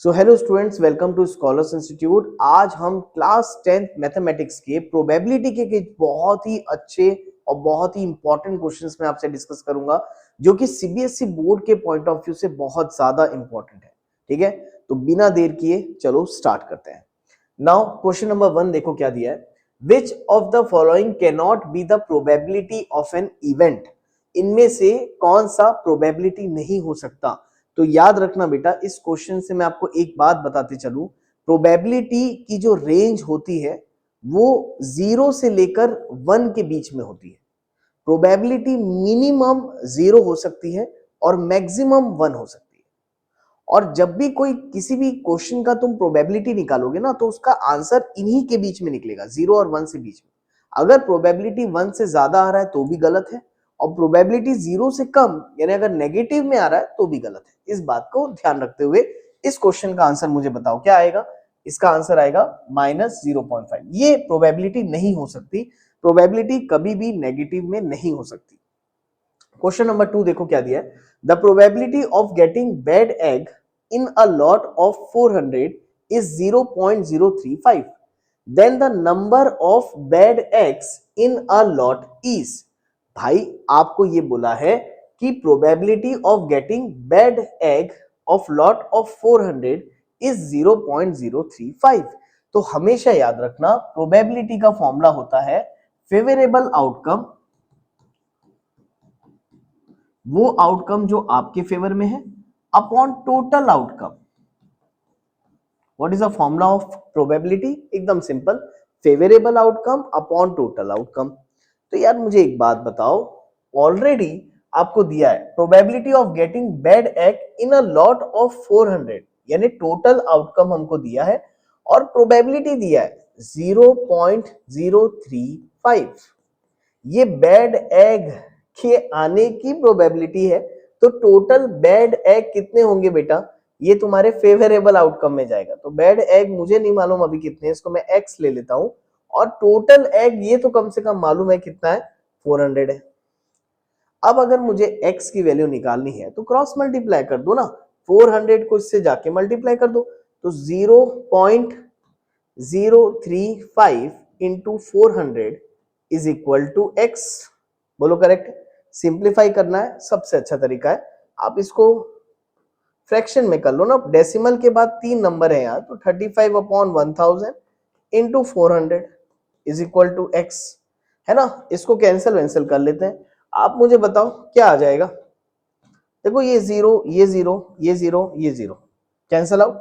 So hello students, welcome to scholars institute. आज हम class 10th mathematics के probability के बहुत ही अच्छे और बहुत ही इंपॉर्टेंट क्वेश्चंस में आपसे डिस्कस करूंगा, जो कि सीबीएसई बोर्ड के पॉइंट ऑफ व्यू से बहुत ज्यादा इंपॉर्टेंट है। ठीक है, तो बिना देर किए चलो स्टार्ट करते हैं। नाउ क्वेश्चन नंबर 1 देखो क्या दिया है। Which of the following can not be the probability of an event. इनमें से कौन सा प्रोबेबिलिटी नहीं हो सकता। तो याद रखना बेटा, इस क्वेश्चन से मैं आपको एक बात बताते चलूं, प्रोबेबिलिटी की जो रेंज होती है वो 0 से लेकर 1 के बीच में होती है। प्रोबेबिलिटी मिनिमम 0 हो सकती है और मैक्सिमम 1 हो सकती है। और जब भी कोई किसी भी क्वेश्चन का तुम प्रोबेबिलिटी निकालोगे ना, तो उसका आंसर इन्हीं के बीच में निकलेगा, 0 और 1 से बीच में। अगर प्रोबेबिलिटी 1 से ज्यादा आ रहा है तो भी गलत है, और प्रोबेबिलिटी 0 से कम यानी अगर नेगेटिव में आ रहा है तो भी गलत है। इस बात को ध्यान रखते हुए इस क्वेश्चन का आंसर मुझे बताओ क्या आएगा। इसका आंसर आएगा -0.5। ये प्रोबेबिलिटी नहीं हो सकती। प्रोबेबिलिटी कभी भी नेगेटिव में नहीं हो सकती। क्वेश्चन नंबर 2 देखो क्या दिया है। The probability of getting bad egg in a lot of 400 is 0.035। Then the number of bad eggs in a lot is. भाई आपको ये बोला है कि probability of getting bad egg of lot of 400 is 0.035। तो हमेशा याद रखना, प्रोबेबिलिटी का फॉर्मूला होता है फेवरेबल आउटकम, वो आउटकम जो आपके फेवर में है, upon total outcome. What is the formula of probability? एकदम simple, favourable outcome upon total outcome. तो यार मुझे एक बात बताओ, ऑलरेडी आपको दिया है probability of getting bad egg in a lot of 400, यानी टोटल आउटकम हमको दिया है और प्रोबेबिलिटी दिया है 0.035। ये बैड एग के आने की प्रोबेबिलिटी है। तो टोटल बैड एग कितने होंगे बेटा? ये तुम्हारे फेवरेबल आउटकम में जाएगा। तो बैड एग मुझे नहीं मालूम अभी कितने, इसको मैं एक्स ले लेता हूं, और टोटल एग ये तो कम से कम मालूम है कितना है, 400 है। अब अगर मुझे एक्स की वैल्यू निकालनी है तो क्रॉस मल्टीप्लाई कर दो ना, 400 को इससे जाके मल्टीप्लाई कर दो। तो 0.035 into 400 is equal to x. बोलो करेक्ट। सिंप्लीफाई करना है, सबसे अच्छा तरीका है आप इसको फ्रैक्शन में कर लो ना। डेसिमल के बाद 3 नंबर है यहाँ, तो 35/1000 into 400 is equal to x, है ना। इसको कैंसिल वैंसिल कर लेते हैं। आप मुझे बताओ क्या आ जाएगा। देखो ये जीरो, ये जीरो, ये जीरो, ये जीरो कैंसल आउट,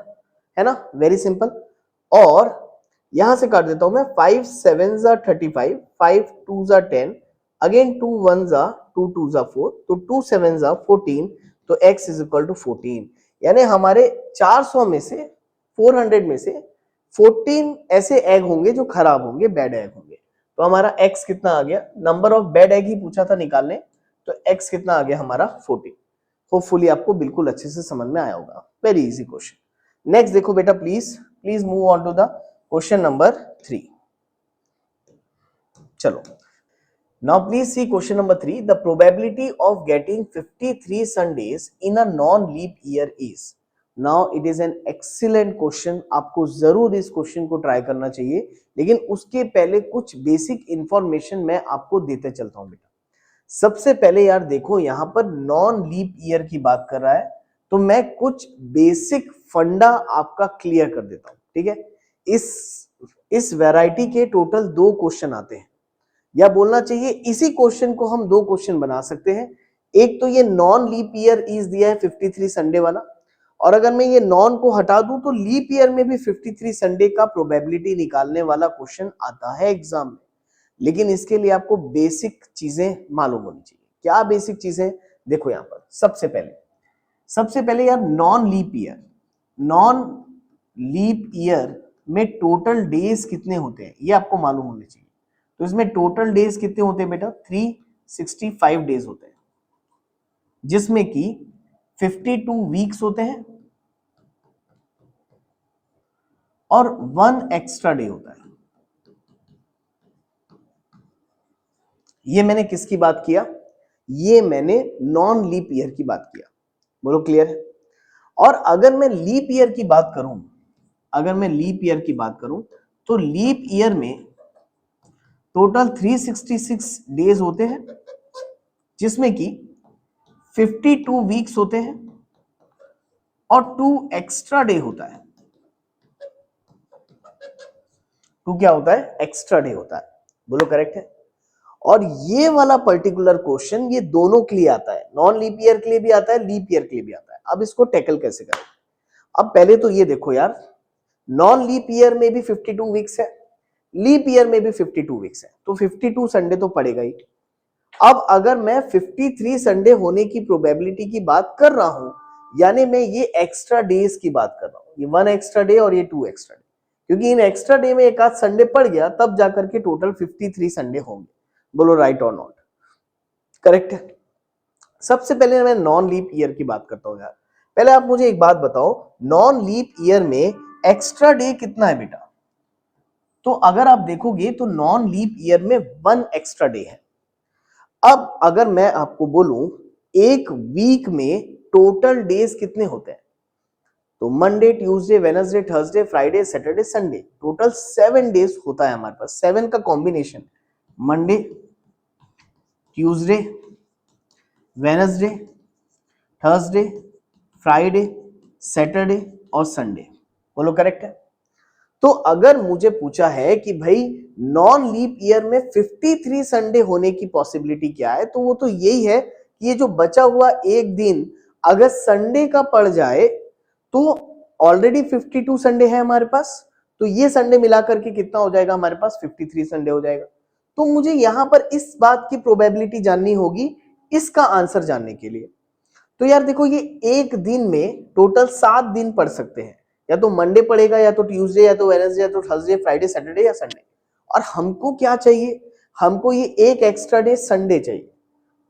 है ना, वेरी सिंपल। और यहां से काट देता हूं मैं, 5 7 जा 35, 5 2 जा 10, अगेन 2 1 जा 2 2 जा 4, तो 2 7 जा 14, तो x इज इक्वल टू 14। यानी हमारे 400 में से, 400 में से 14 ऐसे एग होंगे जो खराब होंगे, बैड एग होंगे। तो हमारा x कितना आ गया, नंबर ऑफ बैड एग ही पूछा था निकालने, तो x कितना आ गया हमारा 14। होपफुली आपको बिल्कुल अच्छे से समझ में आया होगा, वेरी इजी क्वेश्चन। नेक्स्ट देखो बेटा, please please move on to the question number 3। चलो, now please see question number 3. The probability of getting 53 Sundays in a non-leap year is. Now it is an excellent question. आपको जरूर इस question को try करना चाहिए, लेकिन उसके पहले कुछ बेसिक इंफॉर्मेशन मैं आपको देते चलता हूं बेटा। सबसे पहले यार देखो, यहां पर नॉन लीप ईयर की बात कर रहा है, तो मैं कुछ बेसिक फंडा आपका क्लियर कर देता हूं। ठीक है, इस वैरायटी के टोटल 2 क्वेश्चन आते हैं, या बोलना चाहिए इसी क्वेश्चन को हम 2 क्वेश्चन बना सकते हैं। एक तो ये नॉन लीप ईयर इज दिया है 53 संडे वाला, और अगर मैं ये नॉन को हटा दूं तो लीप ईयर में भी 53 संडे का प्रोबेबिलिटी निकालने वाला क्वेश्चन आता है एग्जाम में। लेकिन इसके लिए आपको बेसिक चीजें मालूम होनी चाहिए। क्या बेसिक चीजें? देखो यहां पर सबसे पहले यार, नॉन लीप ईयर में टोटल डेज कितने होते हैं ये आपको मालूम होने चाहिए। तो इसमें टोटल डेज कितने होते हैं बेटा? 365 डेज होते हैं, जिसमें कि 52 वीक्स होते हैं और 1 एक्स्ट्रा डे होता है। ये मैंने किसकी बात किया? ये मैंने नॉन लीप ईयर की बात किया। बोलो क्लियर है? और अगर मैं लीप ईयर की बात करूं, अगर मैं लीप ईयर की बात करूं तो लीप ईयर में टोटल 366 डेज होते हैं, जिसमें कि 52 वीक्स होते हैं और 2 एक्स्ट्रा डे होता है। 2 क्या होता है? एक्स्ट्रा डे होता है। बोलो करेक्ट है। और ये वाला पर्टिकुलर क्वेश्चन ये दोनों के लिए आता है, नॉन लीप ईयर के लिए भी आता है, लीप ईयर के लिए भी आता है। अब इसको टैकल कैसे करें? अब पहले तो ये देखो यार, नॉन लीप ईयर में भी 52 वीक्स है, लीप ईयर में भी 52 वीक्स है, तो 52 संडे तो पड़ेगा ही। अब अगर मैं 53 संडे होने की प्रोबेबिलिटी की बात कर रहा हूं, यानी मैं ये एक्स्ट्रा डेज की बात कर रहा हूं, ये 1 एक्स्ट्रा डे और ये 2 एक्स्ट्रा डे, क्योंकि इन एक्स्ट्रा डे में एक आध संडे पड़ गया तब जाकर के टोटल 53 संडे होंगे। बोलो राइट और नॉट? करेक्ट है। सबसे पहले मैं नॉन लीप ईयर की बात करता हूं यार। पहले आप मुझे एक बात बताओ, नॉन लीप ईयर में एक्स्ट्रा डे कितना है बेटा? तो अगर आप देखोगे तो नॉन लीप ईयर में 1 एक्स्ट्रा डे है। अब अगर मैं आपको बोलूं एक वीक में टोटल डेज कितने होते हैं, तो Monday, Tuesday, Wednesday, Thursday, Friday, Saturday, Sunday, total 7 days होता है हमारे पास। 7 का combination, Monday, Tuesday, Wednesday, Thursday, Friday, Saturday और संडे। बोलो करेक्ट है। तो अगर मुझे पूछा है कि भाई नॉन लीप ईयर में 53 संडे होने की पॉसिबिलिटी क्या है, तो वो तो यही है कि ये जो बचा हुआ एक दिन अगर संडे का पड़ जाए तो ऑलरेडी 52 संडे है हमारे पास, तो ये संडे मिलाकर के कितना हो जाएगा हमारे पास? 53 संडे हो जाएगा। तो मुझे यहां पर इस बात की प्रोबेबिलिटी जाननी होगी इसका आंसर जानने के लिए। तो यार देखो, ये एक दिन में टोटल 7 दिन पड़ सकते हैं, या तो मंडे पड़ेगा, या तो ट्यूसडे, या तो वेडनेसडे, या तो थर्सडे, फ्राइडे, सैटरडे या संडे। और हमको क्या चाहिए? हमको ये एक एक्स्ट्रा डे संडे चाहिए।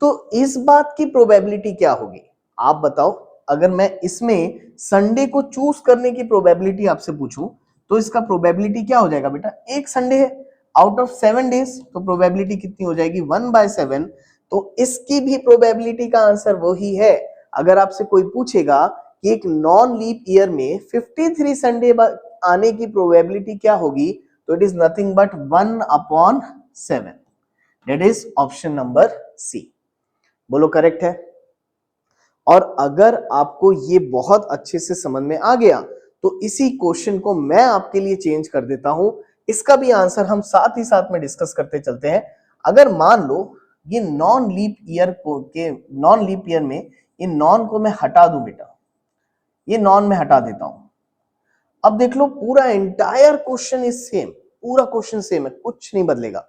तो इस बात की प्रोबेबिलिटी क्या होगी आप बताओ? अगर मैं इसमें संडे को चूज करने की प्रोबेबिलिटी आपसे पूछूं तो इसका प्रोबेबिलिटी क्या हो जाएगा बेटा? एक संडे है आउट ऑफ 7 डेज, तो प्रोबेबिलिटी कितनी हो जाएगी? 1/7। तो इसकी भी प्रोबेबिलिटी का आंसर वही है। अगर आपसे कोई पूछेगा कि एक नॉन लीप ईयर में 53 संडे आने की प्रोबेबिलिटी क्या होगी, तो it is nothing but 1/7। That is option number C. बोलो करेक्ट है। और अगर आपको ये बहुत अच्छे से समझ में आ गया तो इसी क्वेश्चन को मैं आपके लिए चेंज कर देता हूं, इसका भी आंसर हम साथ ही साथ में डिस्कस करते चलते हैं। अगर मान लो ये नॉन लीप ईयर में ये नॉन को मैं हटा दूं बेटा, ये नॉन में हटा देता हूं। अब देख लो, पूरा एंटायर क्वेश्चन इज सेम, पूरा क्वेश्चन सेम है, कुछ नहीं बदलेगा।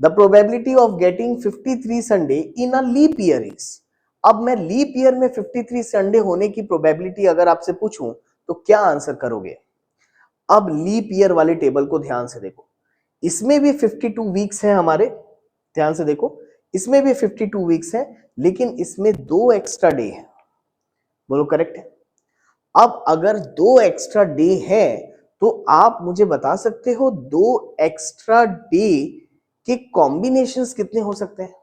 The probability of getting 53 Sunday in a leap year is. अब मैं लीप ईयर में 53 संडे होने की प्रोबेबिलिटी अगर आपसे पूछूं तो क्या आंसर करोगे? अब लीप ईयर वाले टेबल को ध्यान से देखो, इसमें भी 52 वीक्स हैं हमारे, ध्यान से देखो, इसमें भी 52 वीक्स हैं, लेकिन इसमें 2 एक्स्ट्रा डे हैं। बोलो करेक्ट है। अब अगर 2 एक्स्ट्रा डे है तो आप मुझे बता सकते हो 2 एक्स्ट्रा डे के कॉम्बिनेशंस कितने हो सकते हैं?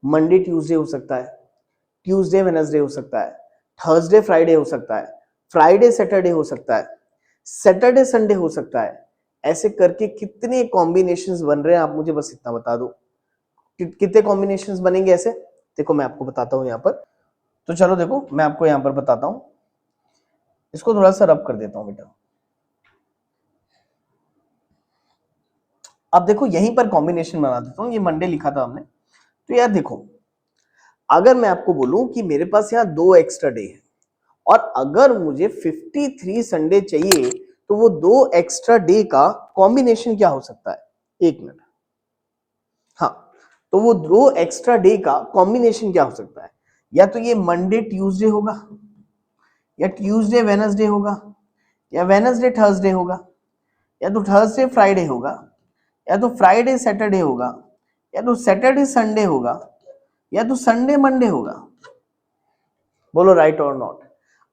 मंडे ट्यूसडे हो सकता है, ट्यूसडे वेडनेसडे हो सकता है, थर्सडे फ्राइडे हो सकता है, फ्राइडे सैटरडे हो सकता है, सैटरडे संडे हो सकता है। ऐसे करके कितने कॉम्बिनेशंस बन रहे हैं आप मुझे बस इतना बता दो, कितने कॉम्बिनेशंस बनेंगे ऐसे? देखो मैं आपको बताता हूं यहां पर, तो चलो देखो मैं आपको यहां पर बताता हूं, इसको थोड़ा सा रब कर देता हूं बेटा। अब देखो यहीं पर कॉम्बिनेशन बना देता हूं, ये मंडे लिखा था हमने, तो यार देखो, अगर मैं आपको बोलूं कि मेरे पास यहाँ 2 एक्स्ट्रा डे है और अगर मुझे 53 संडे चाहिए, तो वो 2 एक्स्ट्रा डे का कॉम्बिनेशन क्या हो सकता है? एक मिनट, हाँ, तो वो 2 एक्स्ट्रा डे का कॉम्बिनेशन क्या हो सकता है? या तो ये मंडे ट्यूसडे होगा, या ट्यूसडे वेडनेसडे होगा, या वेडनेसडे थर्सडे होगा, या तो थर्सडे फ्राइडे होगा, या तो फ्राइडे सैटरडे होगा, या तो सैटरडे संडे होगा, या तो संडे मंडे होगा। बोलो राइट और नॉट?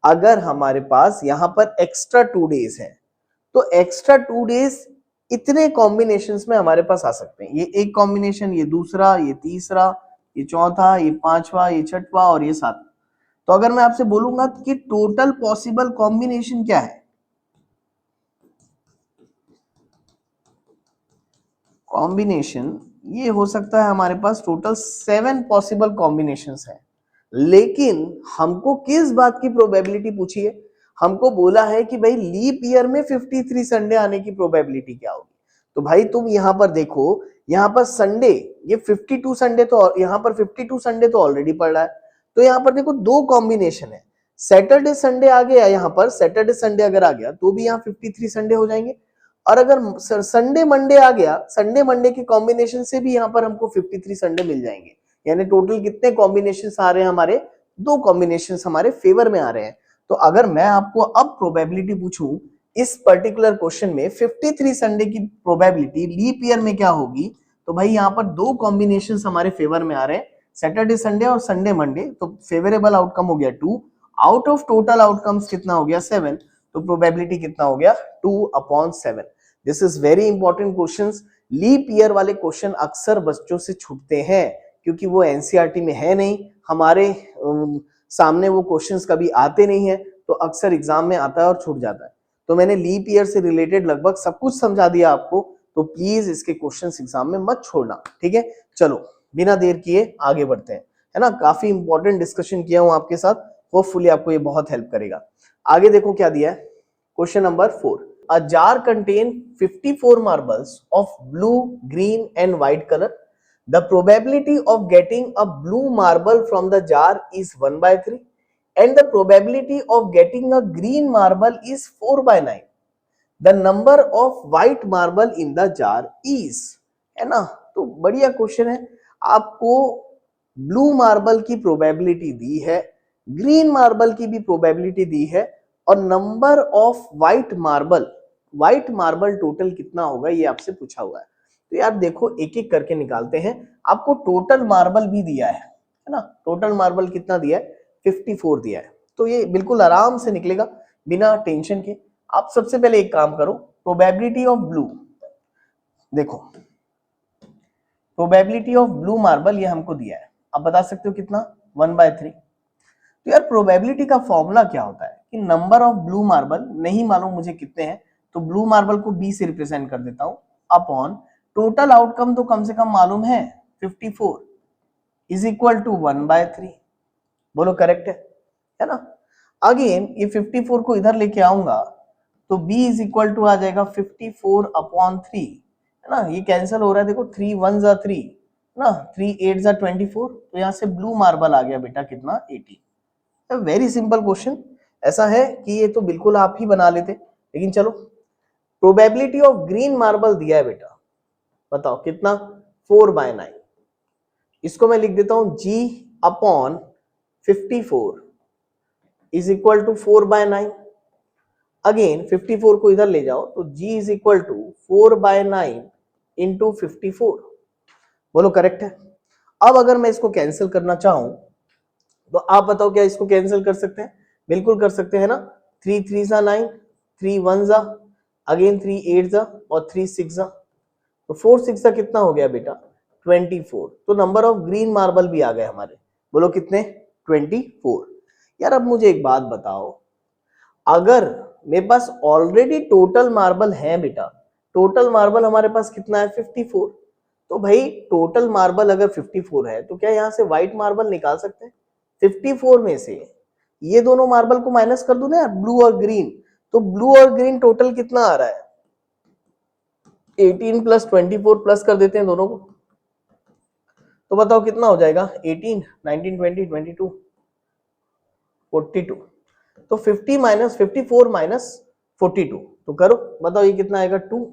अगर हमारे पास यहां पर एक्स्ट्रा 2 डेज है तो एक्स्ट्रा 2 डेज इतने कॉम्बिनेशंस में हमारे पास आ सकते हैं। ये एक कॉम्बिनेशन, ये दूसरा, ये तीसरा, ये चौथा, ये पांचवा, ये छठवा और ये सातवां। तो अगर मैं आपसे बोलूंगा कि टोटल पॉसिबल कॉम्बिनेशन क्या है, कॉम्बिनेशन ये हो सकता है हमारे पास टोटल 7 पॉसिबल कॉम्बिनेशंस है। लेकिन हमको किस बात की प्रोबेबिलिटी पूछी है, हमको बोला है कि भाई लीप ईयर में 53 संडे आने की प्रोबेबिलिटी क्या होगी। तो भाई तुम यहां पर देखो, यहां पर संडे, ये 52 संडे, तो यहां पर 52 संडे तो ऑलरेडी पड़ रहा है। तो यहां पर देखो दो कॉम्बिनेशन है, सैटरडे संडे आ गया, यहां पर सैटरडे संडे अगर आ गया तो भी यहाँ 53 संडे हो जाएंगे। और अगर संडे मंडे आ गया, संडे मंडे के कॉम्बिनेशन से भी यहाँ पर हमको 53 संडे मिल जाएंगे। यानी टोटल कितने कॉम्बिनेशंस आ रहे हैं हमारे, दो कॉम्बिनेशंस हमारे फेवर में आ रहे हैं। तो अगर मैं आपको अब प्रोबेबिलिटी पूछूं इस पर्टिकुलर क्वेश्चन में 53 संडे की प्रोबेबिलिटी लीप ईयर में क्या होगी, तो भाई यहाँ पर दो कॉम्बिनेशंस हमारे फेवर में आ रहे हैं, सैटरडे संडे और संडे मंडे। तो फेवरेबल आउटकम हो गया 2, आउट ऑफ टोटल आउटकम्स कितना हो गया 7, तो प्रोबेबिलिटी कितना हो गया 2/7। This is very important questions. Leap year वाले क्वेश्चन अक्सर बच्चों से छूटते हैं क्योंकि वो एनसीईआरटी में है नहीं, हमारे सामने वो क्वेश्चंस कभी आते नहीं है, तो अक्सर एग्जाम में आता है और छूट जाता है। तो मैंने लीप ईयर से रिलेटेड लगभग सब कुछ समझा दिया आपको, तो प्लीज इसके क्वेश्चंस एग्जाम में मत छोड़ना, ठीक है। चलो बिना देर किए आगे बढ़ते हैं, है ना। काफी इंपॉर्टेंट डिस्कशन किया हूं आपके साथ, होपफुली आपको ये बहुत हेल्प करेगा। आगे देखो क्या दिया है, question number 4। A jar contain 54 marbles of blue, green and white color. The probability of getting a blue marble from the jar is 1/3 and the probability of getting a green marble is 4/9. The number of white marble in the jar is, है ना। तो बढ़िया question है, आपको blue marble की probability दी है, green marble की भी प्रोबेबिलिटी दी है, और number of white marble total कितना होगा ये आपसे पूछा हुआ है। तो यार देखो एक एक करके निकालते हैं। आपको टोटल मार्बल भी दिया है ना, टोटल मार्बल कितना दिया है 54 दिया है, तो ये बिल्कुल आराम से निकलेगा बिना टेंशन के। आप सबसे पहले एक काम करो, प्रोबेबिलिटी ऑफ ब्लू देखो, प्रोबेबिलिटी ऑफ ब्लू मार्बल ये हमको दिया है, आप बता सकते हो कितना 1/3। तो यार प्रोबेबिलिटी का फॉर्मूला क्या होता है कि नंबर ऑफ ब्लू मार्बल नहीं मालूम मुझे कितने हैं, तो ब्लू मार्बल को बी से रिप्रेजेंट कर देता हूं, अपॉन टोटल आउटकम तो कम से कम मालूम है 54 इज इक्वल टू 1/3। बोलो करेक्ट है ना। अगेन ये 54 को इधर लेके आऊंगा तो b इज इक्वल टू आ जाएगा 54/3, है ना। ये कैंसिल हो रहा है, देखो 3 1 जा 3 ना, 3 8 जा 24, तो यहाँ से ब्लू मार्बल आ गया बेटा कितना 18। वेरी सिंपल क्वेश्चन, ऐसा है कि ये तो बिल्कुल आप ही बना लेते, लेकिन चलो। प्रोबेबिलिटी ऑफ ग्रीन मार्बल दिया है बेटा, बताओ कितना 4/9। इसको मैं लिख देता हूं g upon 54 is equal to 4/9। Again 54 को इधर ले जाओ तो g is equal to 4/9 into 54। बोलो करेक्ट है। अब अगर मैं इसको कैंसिल करना चाहूं तो आप बताओ क्या इसको कैंसिल कर सकते हैं, बिल्कुल कर सकते हैं ना। 3 3 जा 9, 3 1 जा, अगेन 3 8 जा और 3 6 जा, तो 4 6 जा कितना हो गया बेटा 24। तो नंबर ऑफ ग्रीन मार्बल भी आ गए हमारे, बोलो कितने 24। यार अब मुझे एक बात बताओ, अगर मेरे पास ऑलरेडी टोटल मार्बल है बेटा, टोटल मार्बल हमारे पास कितना है 54, तो भाई टोटल मार्बल अगर 54 है तो क्या यहां से व्हाइट मार्बल निकाल सकते हैं 54 में से। ये दोनों मार्बल को माइनस कर दो ना यार, ब्लू और ग्रीन, तो ब्लू और ग्रीन टोटल कितना आ रहा है 18 प्लस 24 प्लस कर देते हैं दोनों को, तो बताओ कितना हो जाएगा 18 19 20 22 42। तो 50 माइनस 54 माइनस 42, तो करो बताओ ये कितना आएगा 2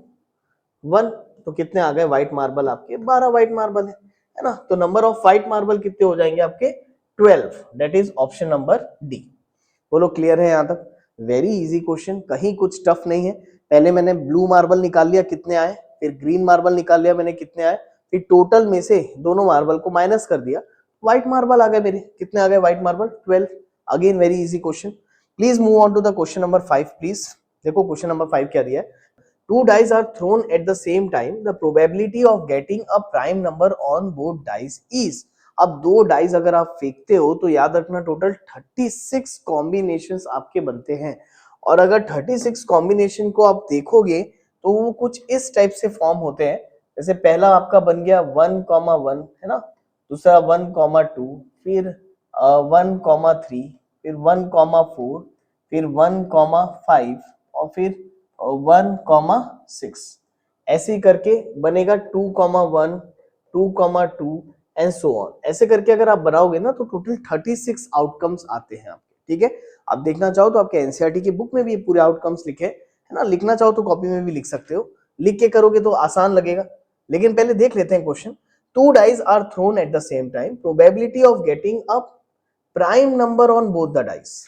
1, तो कितने आ गए व्हाइट मार्बल आपके 12 व्हाइट मार्बल है ना। तो नंबर ऑफ व्हाइट मार्बल कितने हो जाएंगे आपके 12, that is option number D. बोलो क्लियर है यहां तक। वेरी इजी क्वेश्चन, कहीं कुछ टफ नहीं है। पहले मैंने ब्लू मार्बल निकाल लिया कितने आए, फिर ग्रीन मार्बल निकाल लिया मैंने कितने आए, फिर टोटल में से दोनों मार्बल को माइनस कर दिया, व्हाइट मार्बल आ गए मेरे, कितने आ गए white marble 12। Again very easy question. Please move on to the question number 5 please. देखो क्वेश्चन नंबर 5 क्या दिया है, two dice are thrown at the same time, the probability of getting a prime number on both dice is। अब 2 dice अगर आप फेंकते हो तो याद रखना टोटल 36 कॉम्बिनेशंस आपके बनते हैं। और अगर 36 कॉम्बिनेशन को आप देखोगे तो वो कुछ इस टाइप से फॉर्म होते हैं। जैसे पहला आपका बन गया 1,1 है ना, दूसरा 1,2, फिर 1,3, फिर 1,4, फिर 1,5 और फिर 1,6। ऐसे ही करके बनेगा 2,1, 2,2 एंड सो ऑन। ऐसे करके अगर आप बनाओगे ना तो टोटल 36 आउटकम्स आते हैं आपके। ठीक है, आप देखना चाहो तो आपके एनसीईआरटी की बुक में भी ये पूरे आउटकम्स लिखे है ना, लिखना चाहो तो कॉपी में भी लिख सकते हो, लिख के करोगे तो आसान लगेगा। लेकिन पहले देख लेते हैं question. 2 dice are thrown at the same time, probability of getting a prime number on both the dice.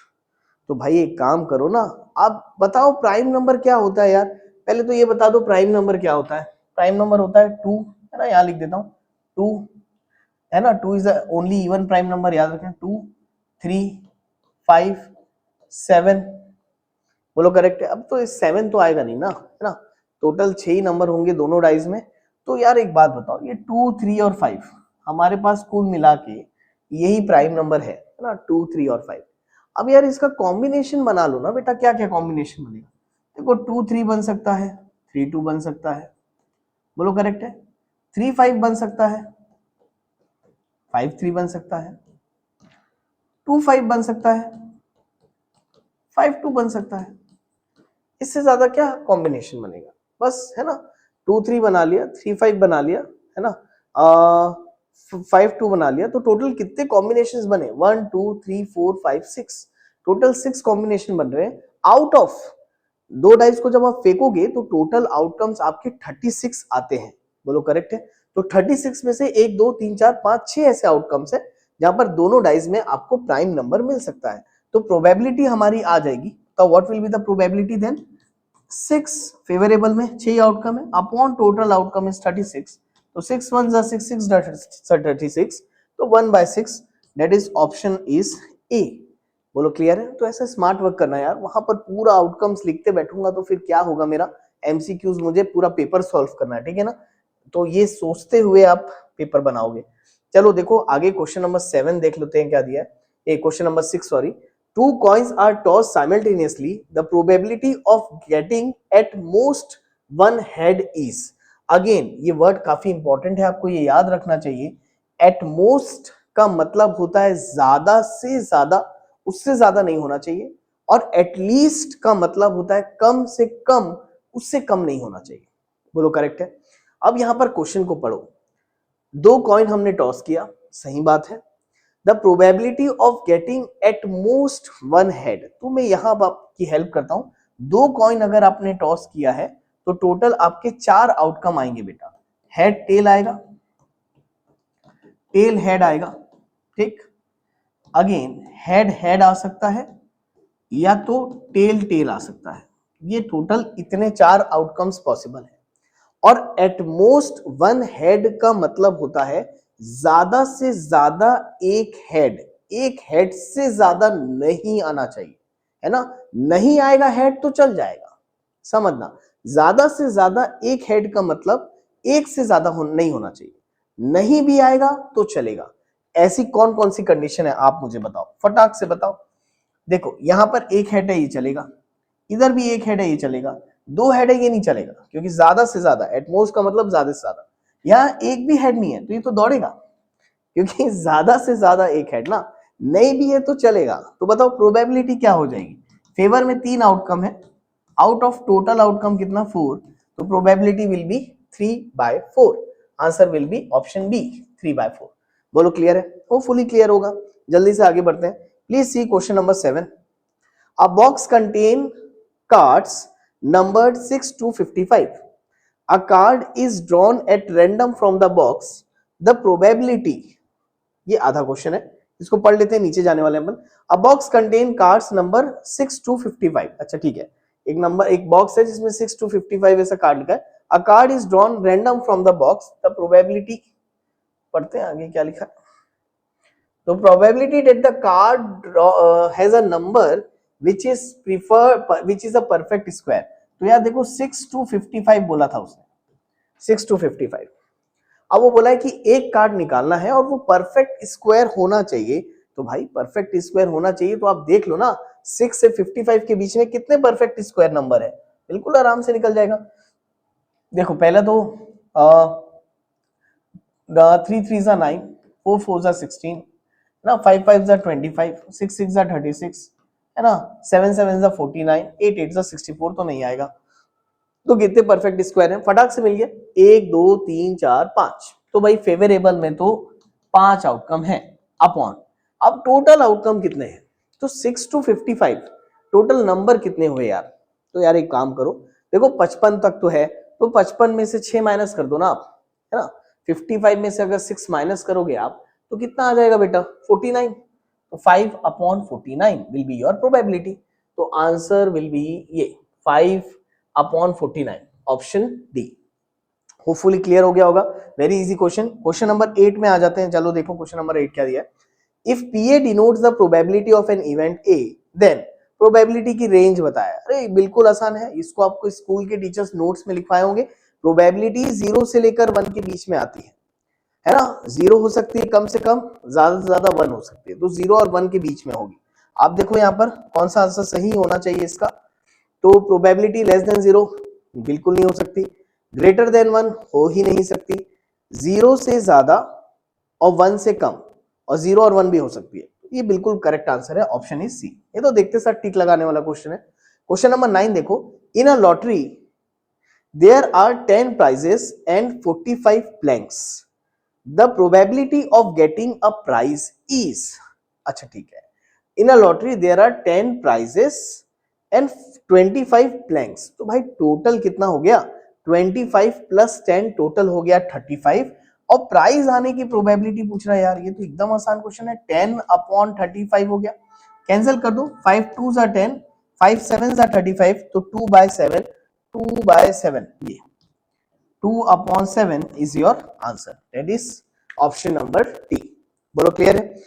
तो भाई एक काम करो ना, आप बताओ प्राइम नंबर क्या होता है यार। पहले तो ये बता दो प्राइम नंबर क्या होता है। प्राइम नंबर होता है 2, है ना, यहाँ लिख देता हूँ 2, है ना। 2 is only even prime number, याद रखें। 2, 3, 5, 7। बोलो करेक्ट है। अब तो 7 तो आएगा नहीं ना, है ना। टोटल 6 ही नंबर होंगे दोनों डाइज में। तो यार एक बात बताओ, ये 2, 3 और 5 हमारे पास कुल मिला के यही प्राइम नंबर है ना, 2, 3 और 5। अब यार इसका कॉम्बिनेशन बना लो ना बेटा, क्या क्या कॉम्बिनेशन बनेगा। देखो 2, 3 बन सकता है, 3, 2 बन सकता है, बोलो करेक्ट है। 3, 5 बन सकता है, 5, 3 बन सकता है, 2, 5 बन सकता है, 5, 2 बन सकता है। इससे ज्यादा क्या कॉम्बिनेशन बनेगा, बस, है ना। 2, 3 बना लिया, 3, 5 बना लिया, है ना, 5, 2 बना लिया, तो टोटल कितने कॉम्बिनेशंस बने, 1, 2, 3, 4, 5, 6। टोटल 6 कॉम्बिनेशन बन रहे हैं। आउट ऑफ 2 डाइस को जब आप फेंकोगे तो टोटल आउटकम्स आपके 36 आते हैं। बोलो करेक्ट है। तो 36 में से 1, 2, 3, 4, 5, 6 ऐसे आउटकम्स है जहां पर दोनों डाइस में आपको प्राइम नंबर मिल सकता है। तो प्रोबेबिलिटी हमारी आ जाएगी। तो what will be the probability then, 6 favourable में 6 आउटकम है अपॉन टोटल आउटकम इज 36। तो 6 1 जा 6 6 36, तो 1/6 that is option is a. बोलो क्लियर है। तो ऐसा स्मार्ट वर्क करना है यार, वहां पर पूरा आउटकम्स लिखते बैठूंगा तो फिर क्या होगा, मेरा एमसीक्यूज मुझे पूरा पेपर सॉल्व करना है, ठीक है ना। तो ये सोचते हुए आप पेपर बनाओगे। चलो देखो आगे क्वेश्चन नंबर 7 देख लेते हैं क्या दिया है। A question number 6 sorry. Two coins are tossed simultaneously. The probability of getting at most one head is. Again ये वर्ड काफी इंपॉर्टेंट है, आपको ये याद रखना चाहिए। At most का मतलब होता है ज्यादा से ज्यादा, उससे ज्यादा नहीं होना चाहिए। और at least का मतलब होता है कम से कम, उससे कम नहीं होना चाहिए। बोलो करेक्ट है। अब यहां पर क्वेश्चन को पढ़ो। 2 कॉइन हमने टॉस किया, सही बात है। The probability of getting at most one head, तो मैं यहां आपकी हेल्प करता हूं। 2 कॉइन अगर आपने टॉस किया है तो टोटल आपके 4 आउटकम आएंगे बेटा। हेड टेल आएगा, टेल हेड आएगा, ठीक। अगेन हेड हेड आ सकता है या तो टेल टेल आ सकता है। ये टोटल इतने 4 आउटकम्स पॉसिबल है। और एट मोस्ट वन हेड का मतलब होता है ज्यादा से ज्यादा एक हेड, एक हेड से ज्यादा नहीं आना चाहिए, है ना। नहीं आएगा हेड तो चल जाएगा, समझना। ज्यादा से ज्यादा एक हेड का मतलब एक से ज्यादा नहीं होना चाहिए। नहीं भी आएगा तो चलेगा। ऐसी कौन कौन सी कंडीशन है आप मुझे बताओ, फटाक से बताओ। देखो यहां पर एक हेड है, ये चलेगा। इधर भी एक हेड है, ये चलेगा। 2 हेड है, ये नहीं चलेगा क्योंकि ज्यादा से ज्यादा, एटमोस्ट का मतलब ज्यादा से ज्यादा। यहाँ एक भी हेड नहीं है तो ये तो दौड़ेगा, क्योंकि ज्यादा से ज्यादा एक हेड ना। नहीं भी है तो चलेगा। तो बताओ प्रोबेबिलिटी क्या हो जाएगी। फेवर में 3 आउटकम है, आउट ऑफ टोटल आउटकम कितना 4, तो probability will be 3/4। Answer will be option B 3/4। बोलो क्लियर है, होपफुली क्लियर होगा। जल्दी से आगे बढ़ते हैं। Please see question number 7। A box contain cards numbered 6 to 55. A card is drawn at random from the box. The probability, ये आधा क्वेश्चन है, इसको पढ़ लेते हैं, नीचे जाने वाले अपन। A box contain cards number 6 to 55. अच्छा ठीक है, एक नंबर, एक बॉक्स है जिसमें 6 to 55 ऐसा कार्ड लिखा है। A card is drawn random from the box. The probability, पढ़ते हैं आगे क्या लिखा है। तो probability that the card has a number which is a perfect square। तो यार देखो 6 to 55 बोला था उसने, 6 to 55। अब वो बोला है कि एक कार्ड निकालना है और वो परफेक्ट स्क्वायर होना चाहिए। तो भाई परफेक्ट स्क्वायर होना चाहिए तो आप देख लो ना 6 से 55 के बीच में कितने परफेक्ट स्क्वायर नंबर है, बिल्कुल आराम से निकल जाएगा। देखो पहला तो 3 3 जा 9, 4 4 जा 16 ना, 5 5 जा 25, 6 6 जा 36 है ना, 7 7 जा 49, 8 8 जा 64 तो नहीं आएगा। तो कितने परफेक्ट स्क्वायर हैं, फटाक से मिल गया 1 2 3 4 5। तो भाई फेवरेबल में तो 5 आउटकम है अपॉन। अब टोटल आउटकम कितने हैं, तो 6 to 55 टोटल नंबर कितने हुए यार। तो यार एक काम करो, देखो 55 तक तो है, तो 55 में से 6 माइनस कर दो ना आप, है ना। 55 में से अगर 6 माइनस करोगे आप तो कितना आ जाएगा बेटा 49। तो 5 upon 49 will be your probability. तो आंसर विल बी ये 5 upon 49, option D. Hopefully clear हो गया होगा, very easy question. Question number 8 में आ जाते हैं, चलो देखो क्वेश्चन नंबर 8 क्या दिया है। If PA denotes the probability of an event A, then probability की रेंज बताया। अरे बिल्कुल आसान है, इसको आपको स्कूल के टीचर्स नोट्स में लिखवाए होंगे। प्रोबेबिलिटी 0 से लेकर 1 के बीच में आती है ना। 0 हो सकती है कम से कम, ज्यादा से ज्यादा 1 हो सकती है, तो 0 और 1 के बीच में होगी। आप देखो यहाँ पर कौन सा आंसर सही होना चाहिए इसका, तो प्रोबेबिलिटी लेस देन 0 बिल्कुल नहीं हो सकती, ग्रेटर देन 1 हो ही नहीं सकती, 0 से ज्यादा और 1 से कम, और 0 और 1 भी हो सकती है। ये बिल्कुल करेक्ट आंसर है, ऑप्शन इज सी। ये तो देखते साथ टिक लगाने वाला क्वेश्चन है। क्वेश्चन नंबर 9 देखो, in a lottery there are 10 prizes and 45 blanks, the probability of getting a prize is. अच्छा ठीक है, in a lottery there are 10 prizes and 25 blanks, तो भाई टोटल कितना हो गया 25 प्लस 10 टोटल हो गया 35, और प्राइज आने की प्रोबेबिलिटी पूछ रहा है यार। ये तो एकदम आसान क्वेश्चन है, 10 अपॉन 35 हो गया, कैंसिल कर दो, 5 2 जा 10, 5 7 जा 35, तो 2/7, 2/7 ये 2 upon 7 is your answer, that is option number D. बोलो क्लियर है।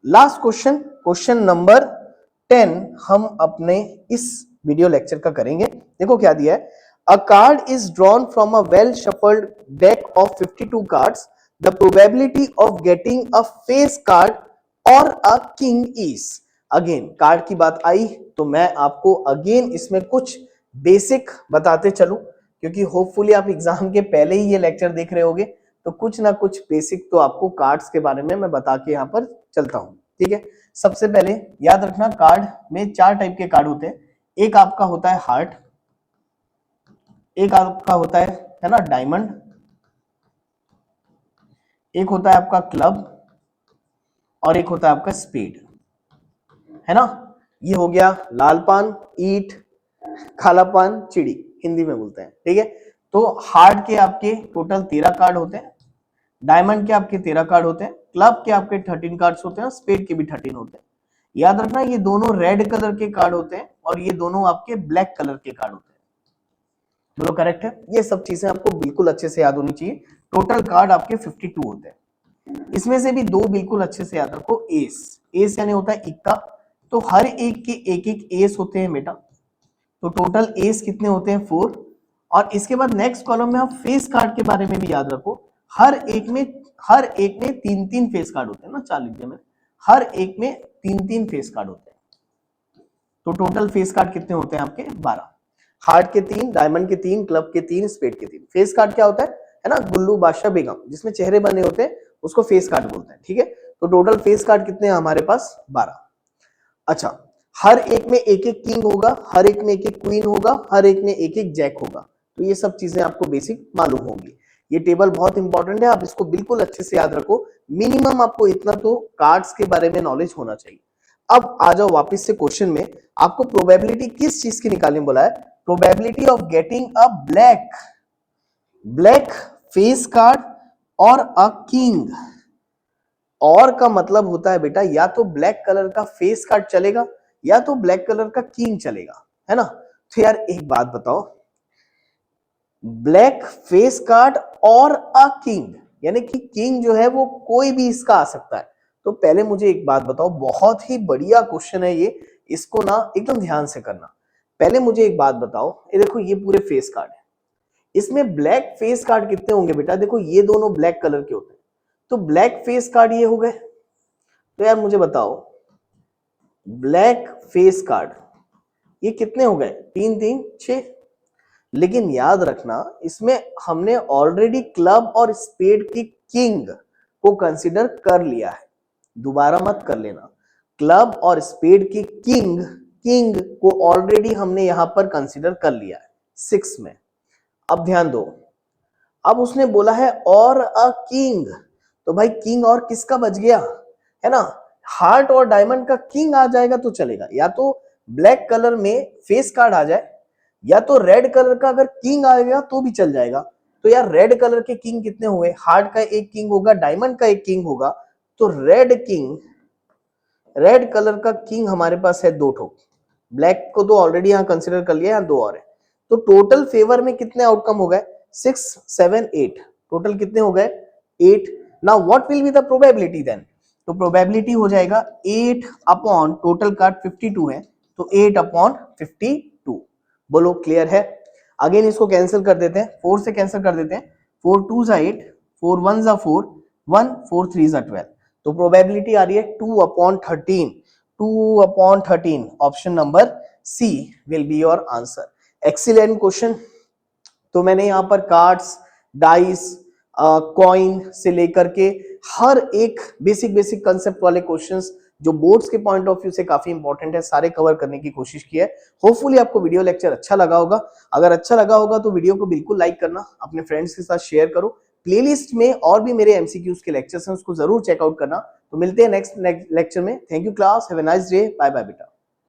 लास्ट क्वेश्चन, क्वेश्चन नंबर 10 हम अपने इस वीडियो लेक्चर का करेंगे। देखो क्या दिया है, a card is drawn from a well shuffled deck of 52 cards, the probability of getting a face card और a king is. Again card की बात आई तो मैं आपको अगेन इसमें कुछ बेसिक बताते चलूं, क्योंकि होपफुली आप एग्जाम के पहले ही ये लेक्चर देख रहे होगे, तो कुछ ना कुछ बेसिक तो आपको कार्ड्स के बारे में मैं बता के यहाँ पर चलता हूँ, ठीक है। सबसे पहले याद रखना, कार्ड में 4 टाइप के कार्ड होते हैं। एक आपका होता है हार्ट, एक आपका होता है ना डायमंड, एक होता है आपका क्लब, और एक होता है आपका स्पेड, है ना। ये हो गया लाल पान, ईट, काला पान, चिड़ी, हिंदी में बोलते हैं, ठीक है। तो हार्ट के आपके टोटल 13 कार्ड होते हैं, डायमंड के आपके 13 कार्ड होते हैं, क्लब के आपके 13 कार्ड्स होते हैं, स्पेड के भी 13 होते हैं। याद रखना ये दोनों रेड कलर के कार्ड होते हैं और ये दोनों आपके ब्लैक कलर के कार्ड होते हैं। बोलो करेक्ट है, ये सब चीजें आपको बिल्कुल अच्छे से याद होनी चाहिए। टोटल कार्ड आपके 52 होते हैं, इसमें से भी 2 बिल्कुल अच्छे से याद रखो। एस, एस यानी होता है इक्का, तो हर एक के एक एक एस होते हैं बेटा, तो टोटल एस कितने होते हैं 4। और इसके बाद नेक्स्ट कॉलम में आप फेस कार्ड के बारे में भी याद रखो, हर एक में 3 फेस कार्ड होते हैं ना, 4 लिख दिया मैंने, हर एक में 3 फेस कार्ड होते हैं। तो टोटल फेस कार्ड कितने होते हैं आपके 12, हार्ट के 3, डायमंड के 3, क्लब के 3, स्पेड के 3। फेस कार्ड क्या होता है ना, गुल्लू बादशाह बेगम, जिसमें चेहरे बने होते हैं उसको फेस कार्ड बोलते हैं, ठीक है। तो टोटल फेस कार्ड कितने हैं हमारे पास 12। अच्छा, हर एक में एक एक किंग होगा, हर एक में एक एक क्वीन होगा, हर एक में एक एक जैक होगा। तो ये सब चीजें आपको बेसिक मालूम होंगी। ये टेबल बहुत इंपॉर्टेंट है, आप इसको बिल्कुल अच्छे से याद रखो। मिनिमम आपको इतना तो कार्ड्स के बारे में नॉलेज होना चाहिए। अब आ जाओ वापस से क्वेश्चन में, आपको प्रोबेबिलिटी किस चीज की निकालने बोला है, probability of getting a black face card और अ किंग। और का मतलब होता है बेटा या तो ब्लैक कलर का फेस कार्ड चलेगा या तो ब्लैक कलर का किंग चलेगा, है ना। तो यार एक बात बताओ, ब्लैक फेस कार्ड और अ किंग, यानी कि किंग जो है वो कोई भी इसका आ सकता है। तो पहले मुझे एक बात बताओ, बहुत ही बढ़िया क्वेश्चन है ये, इसको ना एकदम ध्यान से करना। पहले मुझे एक बात बताओ, ये देखो ये पूरे फेस कार्ड है, इसमें ब्लैक फेस कार्ड कितने होंगे बेटा? देखो ये दोनों ब्लैक कलर के होते हैं, तो ब्लैक फेस कार्ड ये हो गए। तो यार मुझे बताओ, ब्लैक फेस कार्ड ये कितने हो गए? 3 3 6। लेकिन याद रखना, इसमें हमने ऑलरेडी क्लब और स्पेड की किंग को कंसीडर कर लिया है, दोबारा मत कर लेना। क्लब और स्पेड की किंग किंग को ऑलरेडी हमने यहां पर कंसीडर कर लिया है 6 में। अब ध्यान दो, अब उसने बोला है और अ किंग, तो भाई किंग और किसका बच गया, है ना? हार्ट और डायमंड का किंग आ जाएगा तो चलेगा, या तो ब्लैक कलर में फेस कार्ड आ जाए, या तो रेड कलर का अगर किंग आ गया तो भी चल जाएगा। तो यार रेड कलर के किंग कितने हुए? हार्ट का एक किंग होगा, डायमंड का एक किंग होगा, तो रेड कलर का किंग हमारे पास है 2 ठो। ब्लैक को तो ऑलरेडी यहां कंसिडर कर लिया, यहां 2 और है। तो टोटल फेवर में कितने आउटकम हो गए? 6 7 8। टोटल कितने हो गए? 8। Now what will be the probability then? तो प्रोबेबिलिटी हो जाएगा 8 अपॉन टोटल कार्ड 52 है, तो 8 अपॉन 52। बोलो क्लियर है? अगेन इसको कैंसिल कर देते हैं, 4 से कैंसिल कर देते हैं। 4 2 जा 8, 4 1 जा 4, 1 4 3 जा 12। तो प्रोबेबिलिटी आ रही है 2 upon 13। 2 upon 13, option number C will be your answer. Excellent question. तो मैंने यहाँ पर कार्ड्स, डाइस, कॉइन से लेकर के हर एक बेसिक बेसिक कंसेप्ट वाले क्वेश्चंस जो बोर्ड्स के पॉइंट ऑफ व्यू से काफी इंपॉर्टेंट है, सारे कवर करने की कोशिश की है। होपफुली आपको वीडियो लेक्चर अच्छा लगा होगा। अगर अच्छा लगा होगा तो वीडियो को बिल्कुल लाइक करना, अपने फ्रेंड्स के साथ शेयर करो। प्लेलिस्ट में और भी मेरे एमसीक्यूज के लेक्चर्स हैं, उसको जरूर चेकआउट करना। तो मिलते हैं नेक्स्ट लेक्चर में। Thank you class, have a nice day, bye bye बेटा।